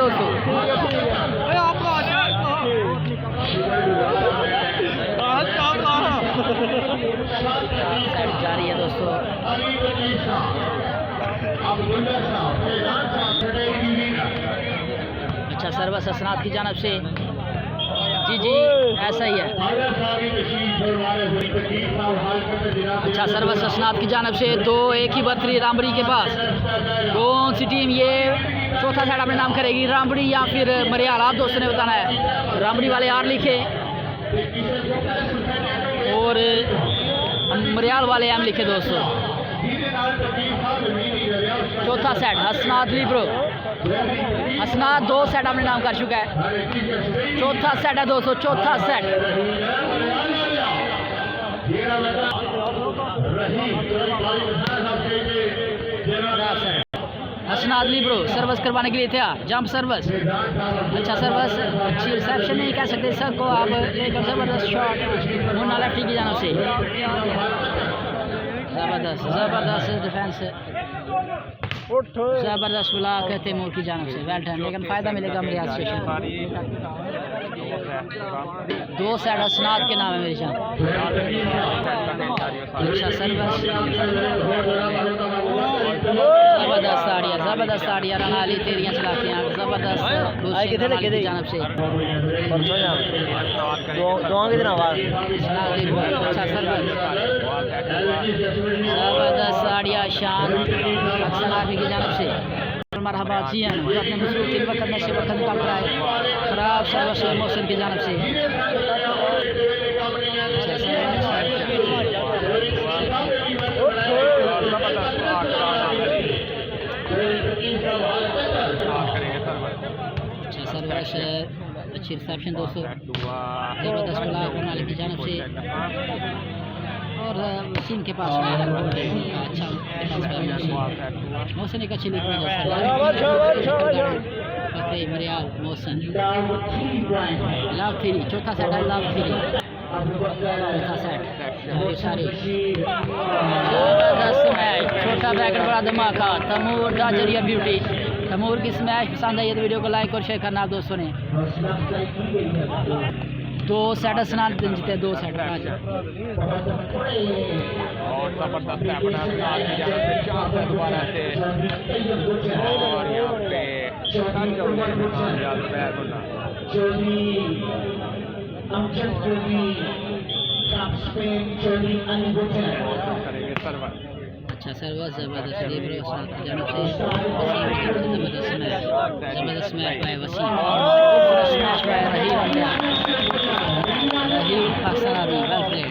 दोस्तों। साइड जारी है दोस्तों। अच्छा सर्विस हसनात की जानब से। जी ऐसा ही है। अच्छा सर्विस हसनात की जानब से 2-1 की बर्तरी रामबड़ी के पास। कौन सी टीम ये चौथा साइड अपने नाम करेगी, रामबड़ी या फिर मरियाल? आप दोस्तों ने बताना है। रामबड़ी वाले आर लिखे और मरियाल वाले एम लिखे दोस्तों। चौथा सेट हसनात लिब्रो। हसनात 2 सेट अपने नाम कर चुका है। चौथा सेट है दोस्तों, चौथा सेट। हसनात लिब्रो सर्विस करवाने के लिए थे, जंप सर्विस। अच्छा सर्विस अच्छी रिसेप्शन नहीं कह सकते सर को आप, लेकिन ज़बरदस्त शॉट मुन्ना लेफ्टी की जानब से। ज़बरदस्त डिफेंस, ज़बरदस्त ब्लॉक है तैमूर की जानब से। वेल डन, लेकिन फ़ायदा मिलेगा रियाज स्टेशन। 2 सेट हसनात के नाम है मेरी जान। अच्छा सर्विस ज़बरदस्त आड़िया, ज़बरदस्त आड़िया रनाली तेरियाँ चलातियाँ ज़बरदस्त की जानब से। अच्छा सर्विस ज़बरदस्त आड़िया शान आर्मी की जानब से। मरहबा जी हैं जो अपने मसरूफ के वक्त नशे वक्त निकाल कर आए। ख़राब सर्विस मोहसिन की जानब से। अच्छा सर्विस अच्छी रिसेप्शन दोस्तों। ज़बरदस्त ब्लॉक मनाली की जानब से और वसीम के पास अच्छा मोहसिन एक अच्छी लीग में मरियाल मोहसिन। लव थ्री चौथा सेट है, लव थ्री चौथा सेट सारी। ज़बरदस्त मैच, छोटा ब्रैकेट बड़ा धमाका। तैमूर द जरिया ब्यूटी। तैमूर की स्मैश पसंद आई है तो वीडियो को लाइक और शेयर करना आप दोस्तों ने। 2 सेट स्नान जीते, 2 सेट अच्छा सर्विस ज़बरदस्त ज़बरदस्त match by Waseem. Smash by Raheem Pakistani. Well played.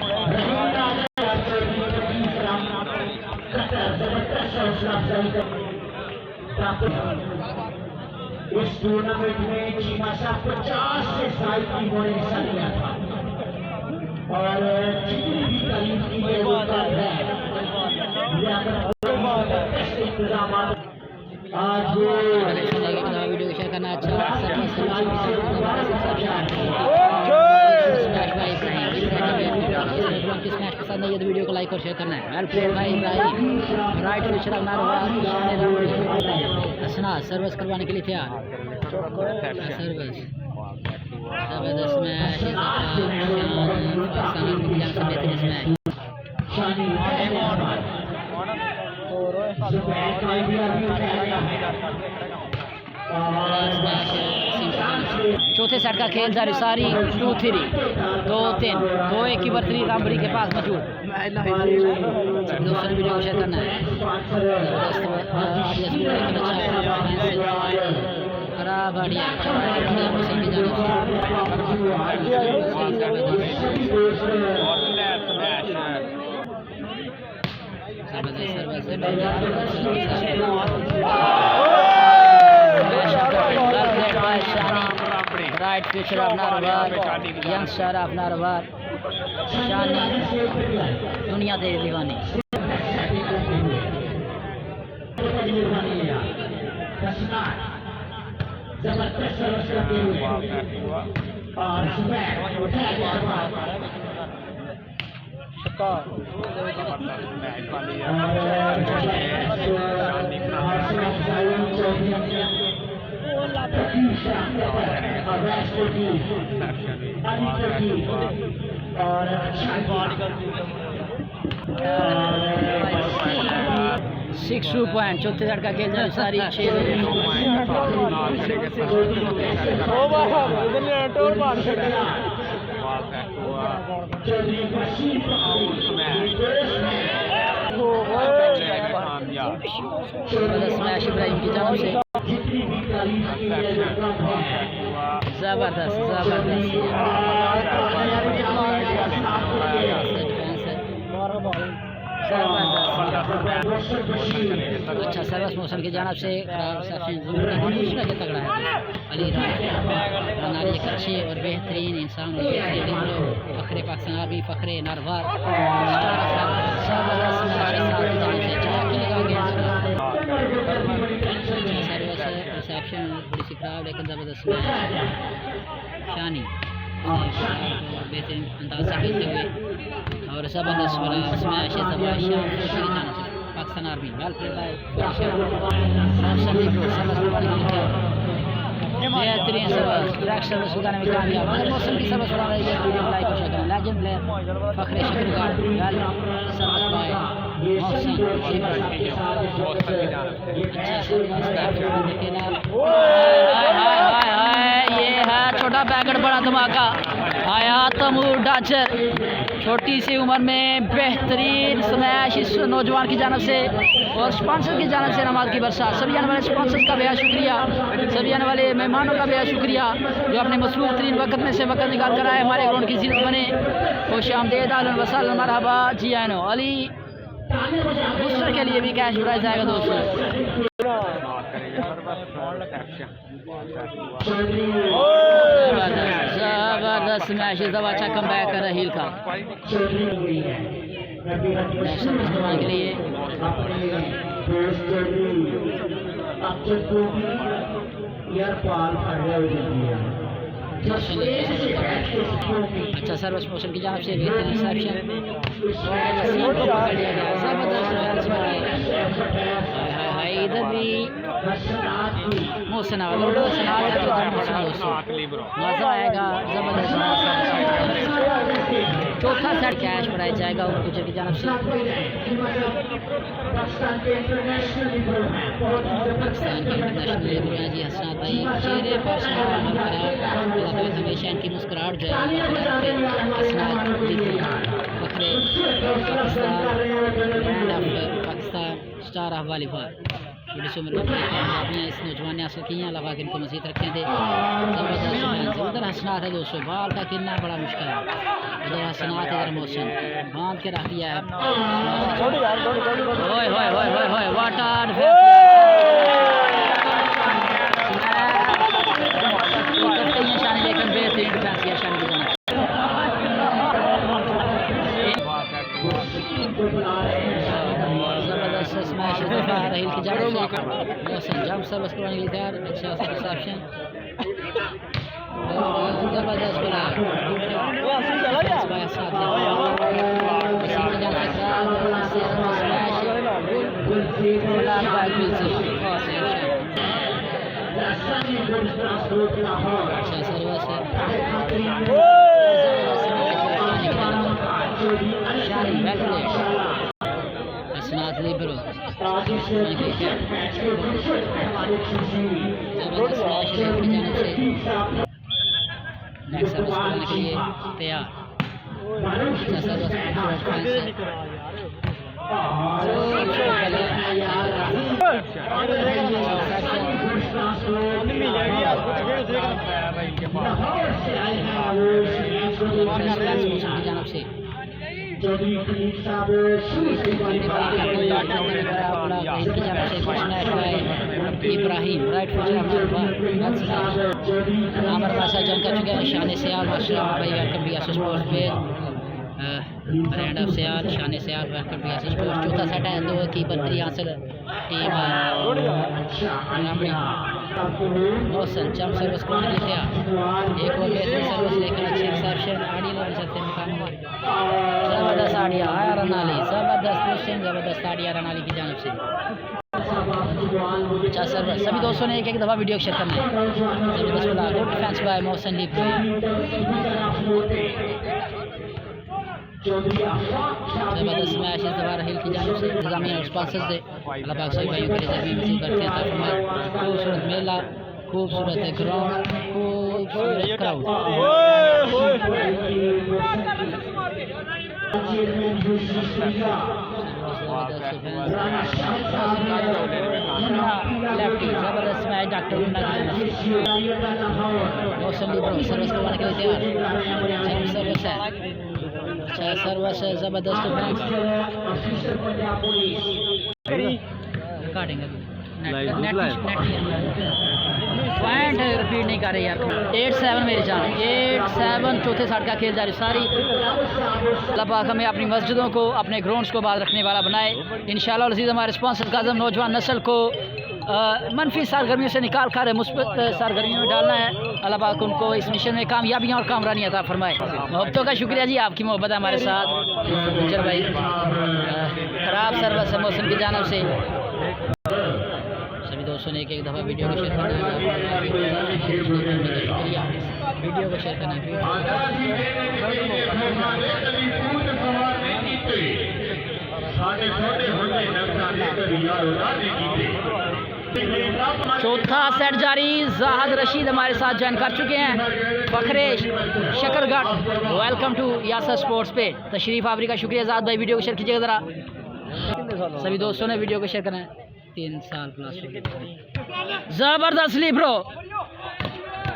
इस टूर्नामेंट में चीमा शाह 50 से साइड की बॉल हिस्सा लिया था और जितनी भी तारीफ की गई वो कम है। आज वीडियो को शेयर करना। अच्छा स्मैश पसंद है तो वीडियो को लाइक और शेयर करना है। वेल प्लेड भाई इब्राहिम। राइट फिनिशर हसना सर्विस करवाने के लिए तैयार। सर्विस ज़बरदस्त मैच, बेहतरीन स्मैश। चौथे सेट का खेल जारी, सारी 2-3 2-3 2-1 की बर्तरी रामबड़ी के पास मौजूद। दोस्तों ने वीडियो को शेयर करना है। खराब आड़िया राइट future of Narowal, young star of Narowal, Shani दुनिया तेरी दीवानी। और 6 पॉइंट चौथे सेट का खेल जाए सारी 6 स्मैश इब्राहिम की जानब से जबरदस्त अच्छा सर्वस मोशन की जानब से दूसरा के तगड़ा है अली रानारी एक अच्छे और बेहतरीन इंसान फ़खरे पाकिस्तान आर्मी फ़खरे नारवार रिसेप्शन थोड़ी सी खराब लेकिन ज़बरदस्त शानी बेहतरीन अंदाज से खेलते हुए और ज़बरदस्त smash Pakistan army well played bye बेहतरीन सर्विस ट्रैक सर्विस लगाने में कामयाब अगर मौसम की सर्विस बना रही है लाइक और शेयर करें legend player Fakhre Shakargarh well service by Mausam ये है छोटा पैकेट बड़ा धमाका आया तमूर डाचर छोटी सी उम्र में बेहतरीन स्मैश इस नौजवान की जानब से और स्पॉन्सर की जानब से नमाज की बरसात सभी आने वाले स्पॉन्सर्स का बेहद शुक्रिया सभी आने वाले मेहमानों का बेहद शुक्रिया जो अपने मसरूफ़ तरीन वक्त में से वक्त निकाल कर आए हमारे ग्राउंड की जीनत बने खुश आमदेद अहलन व सहलन मरहबा जी आनो अली बूस्टर के लिए भी कैश प्राइज आएगा दोस्तों जबरदस्त मैच अच्छा कम बैक कर रहील का के लिए अच्छा सर्विस मोशन की जानब से इधर भी मोहसन मज़ा आएगा ज़बरदस्त चौथा सेट कैश बनाया जाएगा और कुछ की जानब से पाकिस्तान के इंटरनेशनल लीग में जी हसनात भाई चेहरे पर हमेशा इनकी मुस्कुराहट जो है फ़खरे पाकिस्तान स्टार ऑफ वॉलीबॉल छोटी सी उम्र में कामयाबियाँ इस नौजवान ने हासिल की हैं अल्लाह पाक इनको मज़ीद रखे थे ज़बरदस्त उधर हसनात है दोस्तों बाल का गिरना बड़ा मुश्किल है उधर हसनात इधर मोशन बांध के रख दिया है वाटर शान लेकिन बेहतरीन डिफेंस किया शान की जाना ज़बरदस्त स्मैश रहील की जानब से मोहसन जंप सर्विस करवाने के लिए तैयार अच्छा सा रिसेप्शन ज़बरदस्त बना अच्छा सर्विस है शानी बैक प्लेट हसनात लिबरो नेक्स्ट सर्विस करने के लिए तैयार अच्छा सर्विस की जानब से इब्राहिम राइट आमर मासा जंग कर चुके हैं शान सियाल माशा भाई वेलकम बी एस स्पोर्ट्स पे ब्रांड ऑफ सियाल शान सियाल वेलकम बी एस स्पोर्ट्स चौथा सेट है 2 की बर्तरी हासिल टीम मोहसन जंप सर्विस करने के लिए एक और बेहतरीन सर्विस लेकर अच्छी रिसेप्शन आड़ी लग सकते हैं काम ज़बरदस्त आड़िया आया रनाली ज़बरदस्त आड़िया रनाली की जानब से अच्छा सर्वर सभी दोस्तों ने एक एक दफ़ा वीडियो शेयर करना है। जबरदस्त ball, good defence by Mohsin libero. जबरदस्त मैच इस दफ़ा रहील की जानिब से इंतजामिया और स्पॉन्सर्स से अल्लाह पाक सभी भाइयों के लिए जब मसीद बढ़ते हैं। खूबसूरत मेला, खूबसूरत ग्राउंड, खूबसूरत क्राउड। लेफ्टी जबरदस्त मैच डॉक्टर मोहसिन लीब्रो सर्विस करवाने के लिए तैयार। सर्विस है, अच्छा सर्विस है, जबरदस्त काटेंगे पॉइंट रिपीट नहीं कर रही यार। 8-7 मेरी जान, 8-7 चौथे साइड का खेल जारी सारी। अल्लाह पाक हमें अपनी मस्जिदों को, अपने ग्राउंड्स को बात रखने वाला बनाए इंशाअल्लाह अज़ीज़। हमारे स्पॉन्सर काज़म नौजवान नस्ल को मनफी सरगर्मियों से निकाल कर मुस्बत सरगर्मियों में डालना है। अल्लाह पाक उनको इस मिशन में कामयाबियाँ और कामरानी अता फरमाए। मोहब्बतों का शुक्रिया जी, आपकी मोहब्बत है हमारे साथ। गुजर भाई ख़राब सर्विस है मौसम की जानिब से। सभी दोस्तों ने एक एक दफ़ा वीडियो को शेयर करना है। शुक्रिया, वीडियो को शेयर करना है। चौथा सेट जारी, जाहद रशीद हमारे साथ ज्वाइन कर चुके हैं। फखरे Shakargarh, welcome to Yasir sports पे तशरीफ आवरी का शुक्रिया जाहद भाई। वीडियो को शेयर कीजिएगा ज़रा, सभी दोस्तों ने वीडियो को शेयर करना है। 3 साल प्लस जबरदस्त libero,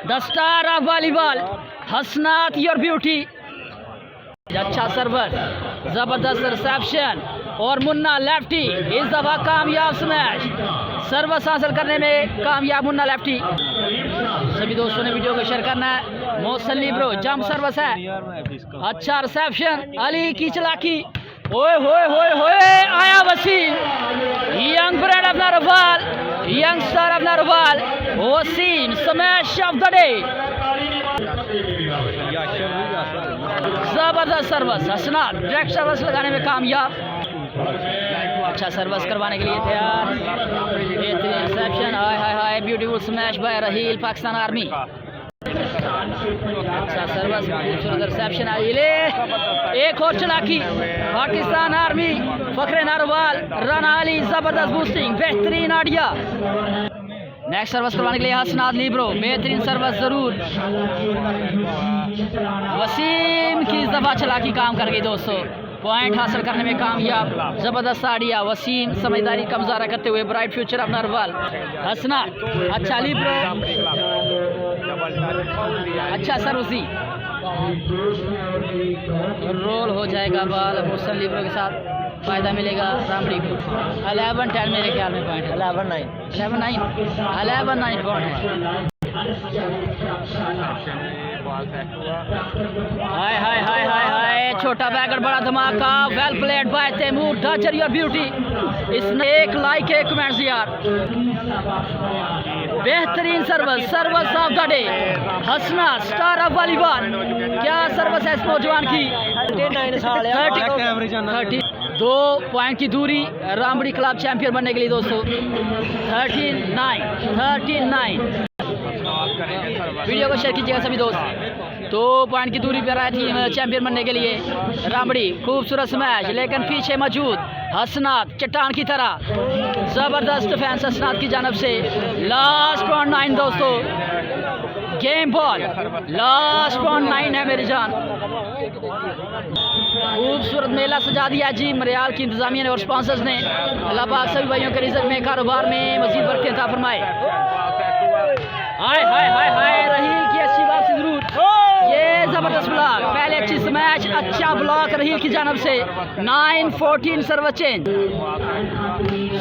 the star of volleyball Hasnat your beauty. अच्छा सर्वर, जबरदस्त रिसेप्शन और मुन्ना लेफ्टी इस दफा कामयाब स्मैश, सर्विस हासिल करने में कामयाब मुन्ना लेफ्टी। सभी दोस्तों ने वीडियो को शेयर करना है। मोहसिन लीब्रो जंप सर्विस है, अच्छा रिसेप्शन, अली की चलाकी, ओए होए होए होए, आया Waseem, young breed of Narowal, young star of Narowal, Waseem smash of the day. जबरदस्त सर्विस, हसनात डायरेक्ट सर्विस लगाने में कामयाब। अच्छा सर्विस करवाने के लिए तैयार, बेहतरीन रिसेप्शन, हाय हाय हाय, beautiful smash by Raheel Pakistan army. अच्छा सर्विस, खूबसूरत रिसेप्शन आई, ले एक और चलाकी, पाकिस्तान आर्मी, फखरे नारोवाल, राना अली, जबरदस्त बूस्टिंग, बेहतरीन आइडिया। नेक्स्ट सर्विस करवाने के लिए हसनात लीब्रो, बेहतरीन सर्विस जरूर। वसीम की इस दफा चलाकी काम कर गई दोस्तों, पॉइंट हासिल करने में कामयाब। जबरदस्त आइडिया, वसीम समझदारी का मुजाहरा करते हुए ब्राइट फ्यूचर ऑफ नारोवाल। हसनात, अच्छा लीब्रो, अच्छा सर्विसी, रोल हो जाएगा बॉल मोहसिन लीब्रो के साथ, फ़ायदा मिलेगा रामड़ी को। 11-10 मेरे ख्याल में पॉइंट है, 11-9 पॉइंट है। हाय हाय हाय हाय हाय, छोटा बैगर बड़ा धमाका, वेल प्लेड बाय तैमूर, डचर योर ब्यूटी। इसने एक लाइक एक कमेंट्स यार, बेहतरीन service, service of the day, Hasnat star of volleyball. क्या सर्विस है इस नौजवान की, 30 2 पॉइंट की दूरी रामड़ी क्लब चैंपियन बनने के लिए दोस्तों। 13-9 वीडियो को शेयर कीजिएगा सभी दोस्त। 2 पॉइंट की दूरी पर आई थी चैंपियन बनने के लिए रामड़ी। खूबसूरत स्मैश, लेकिन पीछे मौजूद हसनात चट्टान की तरह, जबरदस्त फैंस हसनात की जानब से। लास्ट पॉइंट 9 दोस्तों, गेम बॉल, लास्ट पॉइंट 9 है मेरी जान। खूबसूरत मेला सजा दिया जी मरियाल की इंतजामिया ने और स्पॉन्सर्स ने। अल्लाह पाक सभी भाइयों के रिज़्क़ में, कारोबार में मज़ीद बरकत अता फरमाए। हाय हाय हाय हाय, रहील की अच्छी वापसी जरूर, ये जबरदस्त ब्लॉक, पहले अच्छी स्मैश, अच्छा ब्लॉक रहील की जानब से। 9-14 सर्विस चेंज,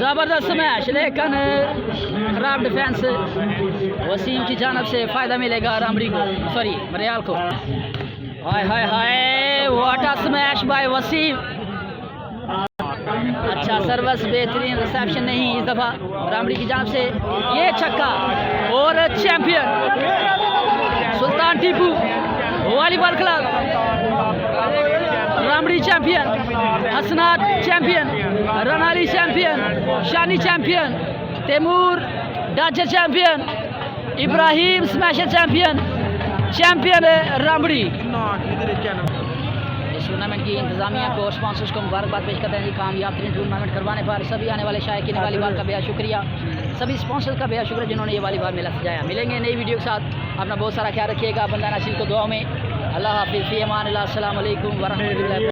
जबरदस्त स्मैश, लेकिन खराब डिफेंस वसीम की जानब से। फ़ायदा मिलेगा रामड़ी को, सॉरी मरियाल को। हाय हाय हाय, what a smash by Waseem, अच्छा सर्विस, बेहतरीन रिसेप्शन नहीं इस दफ़ा रामड़ी की जानब से। ये छक्का और champion Sultan Tipu volleyball club, रामड़ी चैंपियन, हसनात चैंपियन, रनाली चैंपियन, शानी चैंपियन, तैमूर डाचे चैंपियन, इब्राहिम स्मैशर चैंपियन रामड़ी। इस टूर्नामेंट की इंतजामिया को स्पॉन्सर्स को मुबारकबाद पेश करते हैं जी। कामयाब तरीन टूर्नामेंट करवाने पर सभी आने वाले शायकीन वॉलीबॉल का बेहद शुक्रिया, सभी स्पॉन्सर्स का बेहद शुक्रिया जिन्होंने ये वॉलीबॉल मेला सजाया। मिलेंगे नई वीडियो के साथ, अपना बहुत सारा ख्याल रखिएगा। बंदा नसील को दुआ में। अल्लाह हाफिज़, फ़ी अमान अल्लाह, अस्सलाम वालेकुम व रहमतुल्लाहि।